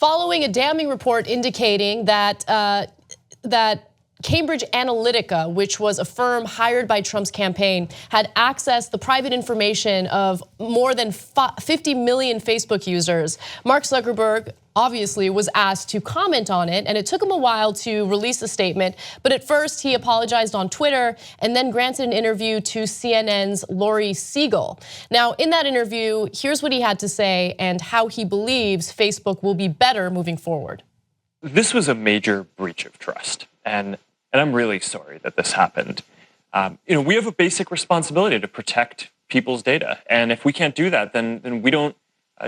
following a damning report indicating that Cambridge Analytica, which was a firm hired by Trump's campaign, had accessed the private information of more than 50 million Facebook users. Mark Zuckerberg obviously was asked to comment on it, and it took him a while to release a statement. But at first, he apologized on Twitter and then granted an interview to CNN's Lori Siegel. Now, in that interview, here's what he had to say and how he believes Facebook will be better moving forward. This was a major breach of trust, and I'm really sorry that this happened. We have a basic responsibility to protect people's data, and if we can't do that, then we don't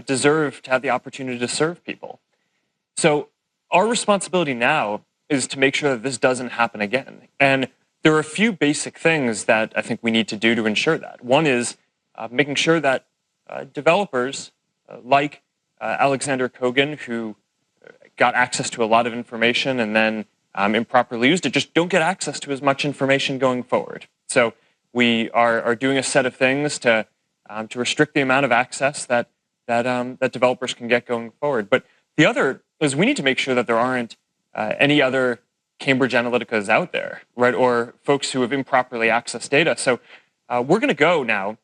deserve to have the opportunity to serve people. So our responsibility now is to make sure that this doesn't happen again. And there are a few basic things that I think we need to do to ensure that. One is making sure that developers like Alexander Kogan, who got access to a lot of information and then improperly used it, just don't get access to as much information going forward. So we are doing a set of things to restrict the amount of access that developers can get going forward. But the other is we need to make sure that there aren't any other Cambridge Analyticas out there, right, or folks who have improperly accessed data. So we're going to go now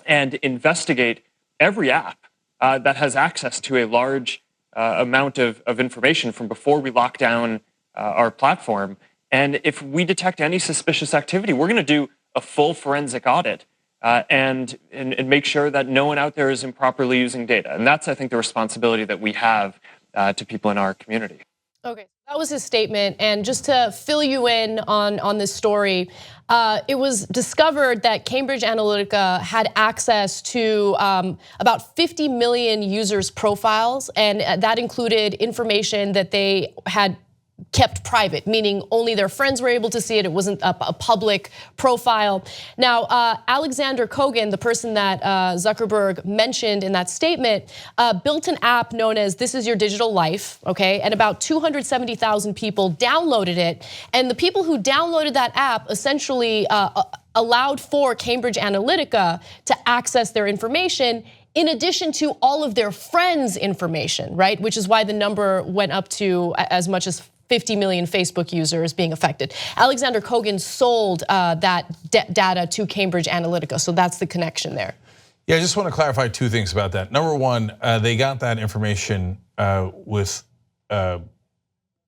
and investigate every app that has access to a large amount of information from before we lock down our platform. And if we detect any suspicious activity, we're going to do a full forensic audit and make sure that no one out there is improperly using data. And that's, I think, the responsibility that we have to people in our community. Okay, that was his statement. And just to fill you in on this story, it was discovered that Cambridge Analytica had access to about 50 million users' profiles, and that included information that they had kept private, meaning only their friends were able to see it. It wasn't a public profile. Now, Alexander Kogan, the person that Zuckerberg mentioned in that statement, built an app known as This Is Your Digital Life, okay? And about 270,000 people downloaded it. And the people who downloaded that app essentially allowed for Cambridge Analytica to access their information in addition to all of their friends' information, right? Which is why the number went up to as much as 50 million Facebook users being affected. Alexander Kogan sold that data to Cambridge Analytica, so that's the connection there. Yeah, I just want to clarify two things about that. Number one, they got that information with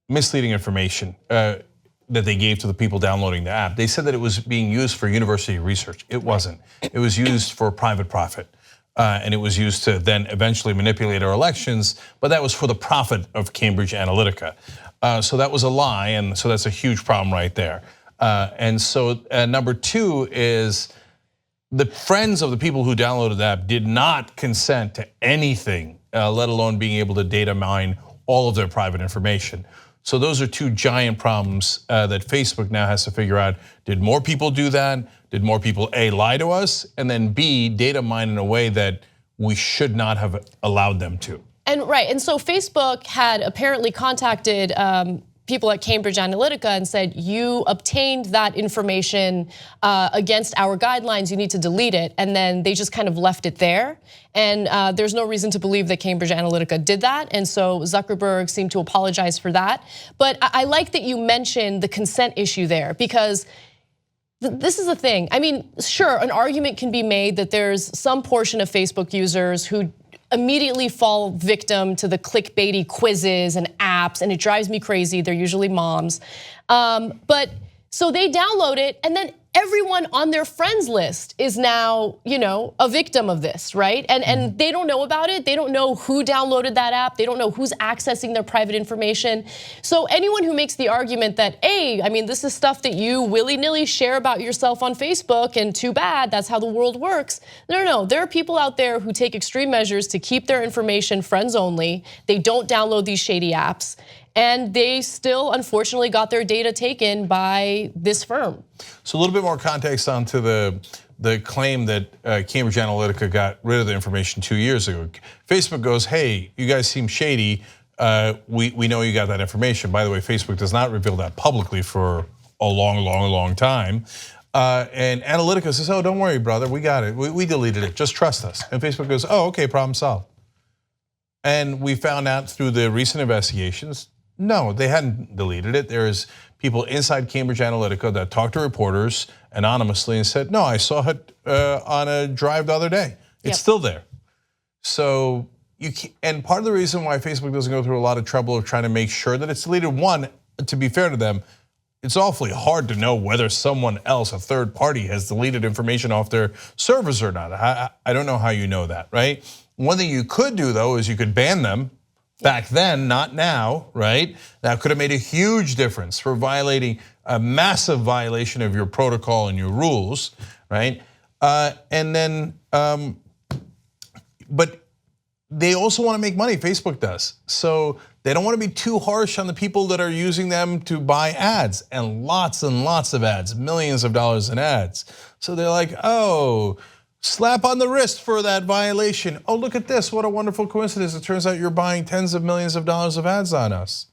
misleading information that they gave to the people downloading the app. They said that it was being used for university research. It wasn't. It was used for private profit. And it was used to then eventually manipulate our elections, but that was for the profit of Cambridge Analytica. So that was a lie, and so that's a huge problem right there. And so number two is the friends of the people who downloaded the app did not consent to anything, let alone being able to data mine all of their private information. So those are two giant problems that Facebook now has to figure out. Did more people do that? Did more people A, lie to us, and then B, data mine in a way that we should not have allowed them to? And right, and so Facebook had apparently contacted people at Cambridge Analytica and said, you obtained that information against our guidelines, you need to delete it. And then they just kind of left it there. And there's no reason to believe that Cambridge Analytica did that. And so Zuckerberg seemed to apologize for that. But I like that you mentioned the consent issue there, because this is the thing. I mean, sure, an argument can be made that there's some portion of Facebook users who immediately fall victim to the clickbaity quizzes and apps, and it drives me crazy. They're usually moms. But so they download it, and then everyone on their friends list is now, a victim of this, right? And they don't know about it. They don't know who downloaded that app. They don't know who's accessing their private information. So anyone who makes the argument that, hey, I mean, this is stuff that you willy-nilly share about yourself on Facebook, and too bad, that's how the world works. No, there are people out there who take extreme measures to keep their information friends only. They don't download these shady apps, and they still, unfortunately, got their data taken by this firm. So a little bit more context onto the claim that Cambridge Analytica got rid of the information 2 years ago. Facebook goes, hey, you guys seem shady. We know you got that information. By the way, Facebook does not reveal that publicly for a long time. And Analytica says, oh, don't worry, brother, we got it. We deleted it, just trust us. And Facebook goes, oh, okay, problem solved. And we found out through the recent investigations, no, they hadn't deleted it. There's people inside Cambridge Analytica that talked to reporters anonymously and said, no, I saw it on a drive the other day. It's still there. So and part of the reason why Facebook doesn't go through a lot of trouble of trying to make sure that it's deleted, one, to be fair to them, it's awfully hard to know whether someone else, a third party, has deleted information off their servers or not. I don't know how you know that, right? One thing you could do though is you could ban them. Back then, not now, right? That could have made a huge difference for violating a massive violation of your protocol and your rules, right? And then, but they also want to make money, Facebook does. So they don't want to be too harsh on the people that are using them to buy ads, and lots of ads, millions of dollars in ads. So they're like, oh, slap on the wrist for that violation. Oh, look at this, what a wonderful coincidence. It turns out you're buying tens of millions of dollars of ads on us.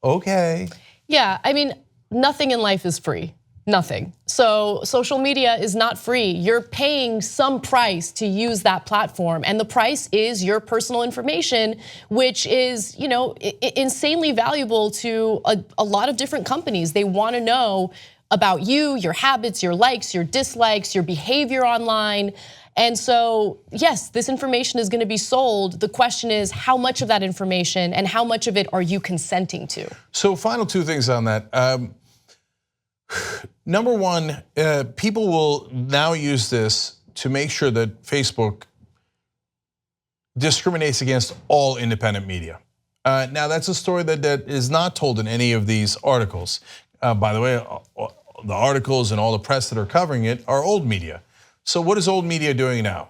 Okay. Yeah, I mean, nothing in life is free, nothing. So social media is not free. You're paying some price to use that platform, and the price is your personal information, which is, insanely valuable to a lot of different companies. They wanna know about you, your habits, your likes, your dislikes, your behavior online. And so, yes, this information is gonna be sold. The question is how much of that information and how much of it are you consenting to? So final two things on that. Number one, people will now use this to make sure that Facebook discriminates against all independent media. Now that's a story that is not told in any of these articles. By the way, the articles and all the press that are covering it are old media. So what is old media doing now?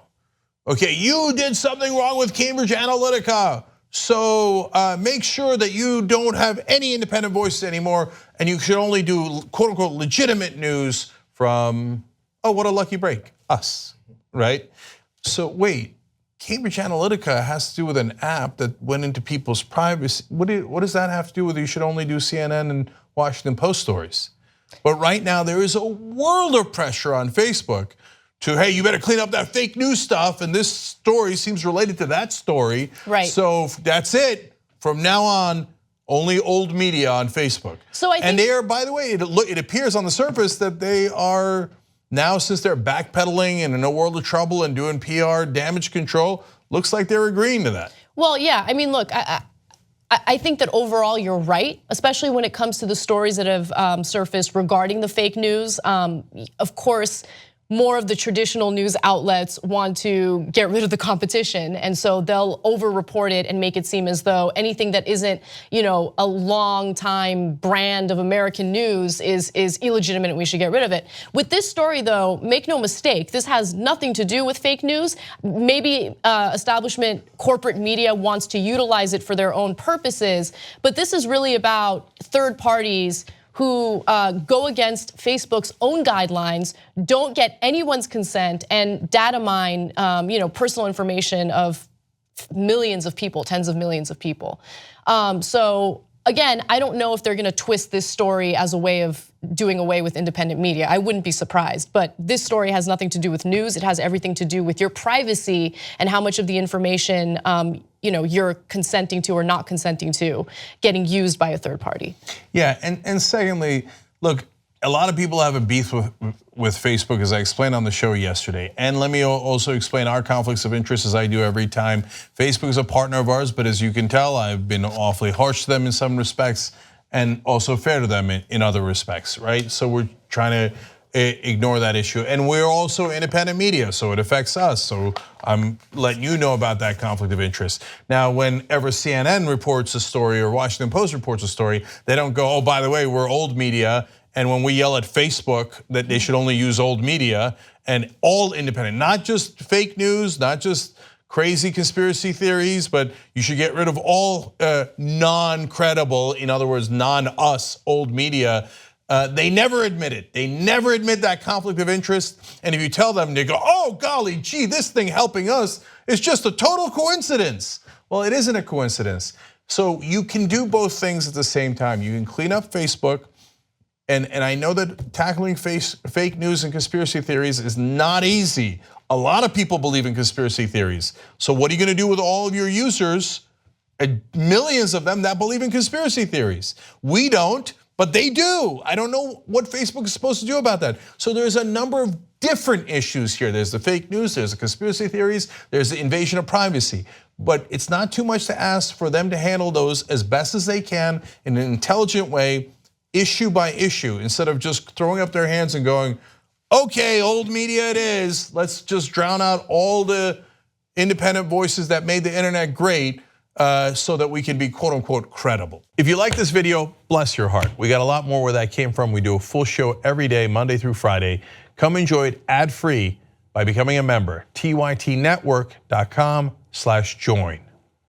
Okay, you did something wrong with Cambridge Analytica, so make sure that you don't have any independent voices anymore, and you should only do quote unquote legitimate news from, oh, what a lucky break, us, right? So wait, Cambridge Analytica has to do with an app that went into people's privacy. What does that have to do with you should only do CNN and Washington Post stories? But right now there is a world of pressure on Facebook to, hey, you better clean up that fake news stuff, and this story seems related to that story. Right. So that's it. From now on, only old media on Facebook. So I think, and they are, by the way, it appears on the surface that they are now, since they're backpedaling and in a world of trouble and doing PR damage control, looks like they're agreeing to that. Well, yeah, I mean, look, I think that overall you're right, especially when it comes to the stories that have surfaced regarding the fake news. Of course, more of the traditional news outlets want to get rid of the competition, and so they'll over-report it and make it seem as though anything that isn't, a long-time brand of American news is illegitimate and we should get rid of it. With this story, though, make no mistake, this has nothing to do with fake news. Maybe establishment corporate media wants to utilize it for their own purposes, but this is really about third parties who go against Facebook's own guidelines, don't get anyone's consent, and data mine, personal information of millions of people, tens of millions of people. So again, I don't know if they're gonna twist this story as a way of doing away with independent media. I wouldn't be surprised, but this story has nothing to do with news. It has everything to do with your privacy and how much of the information you're consenting to or not consenting to getting used by a third party. Yeah, and secondly, look, a lot of people have a beef with Facebook, as I explained on the show yesterday. And let me also explain our conflicts of interest, as I do every time. Facebook is a partner of ours, but as you can tell, I've been awfully harsh to them in some respects and also fair to them in other respects, right? So we're trying to ignore that issue. And we're also independent media, so it affects us. So I'm letting you know about that conflict of interest. Now, whenever CNN reports a story or Washington Post reports a story, they don't go, oh, by the way, we're old media. And when we yell at Facebook that they should only use old media, and all independent, not just fake news, not just crazy conspiracy theories, but you should get rid of all non-credible, in other words, non-us old media. They never admit it. They never admit that conflict of interest. And if you tell them, they go, oh golly, gee, this thing helping us is just a total coincidence. Well, it isn't a coincidence. So you can do both things at the same time. You can clean up Facebook, and I know that tackling fake news and conspiracy theories is not easy. A lot of people believe in conspiracy theories. So what are you gonna do with all of your users millions of them that believe in conspiracy theories. We don't, but they do. I don't know what Facebook is supposed to do about that. So there's a number of different issues here. There's the fake news, there's the conspiracy theories, there's the invasion of privacy. But it's not too much to ask for them to handle those as best as they can in an intelligent way, issue by issue, instead of just throwing up their hands and going, okay, old media it is. Let's just drown out all the independent voices that made the internet great so that we can be quote unquote credible. If you like this video, bless your heart. We got a lot more where that came from. We do a full show every day, Monday through Friday. Come enjoy it ad-free by becoming a member, tytnetwork.com/join.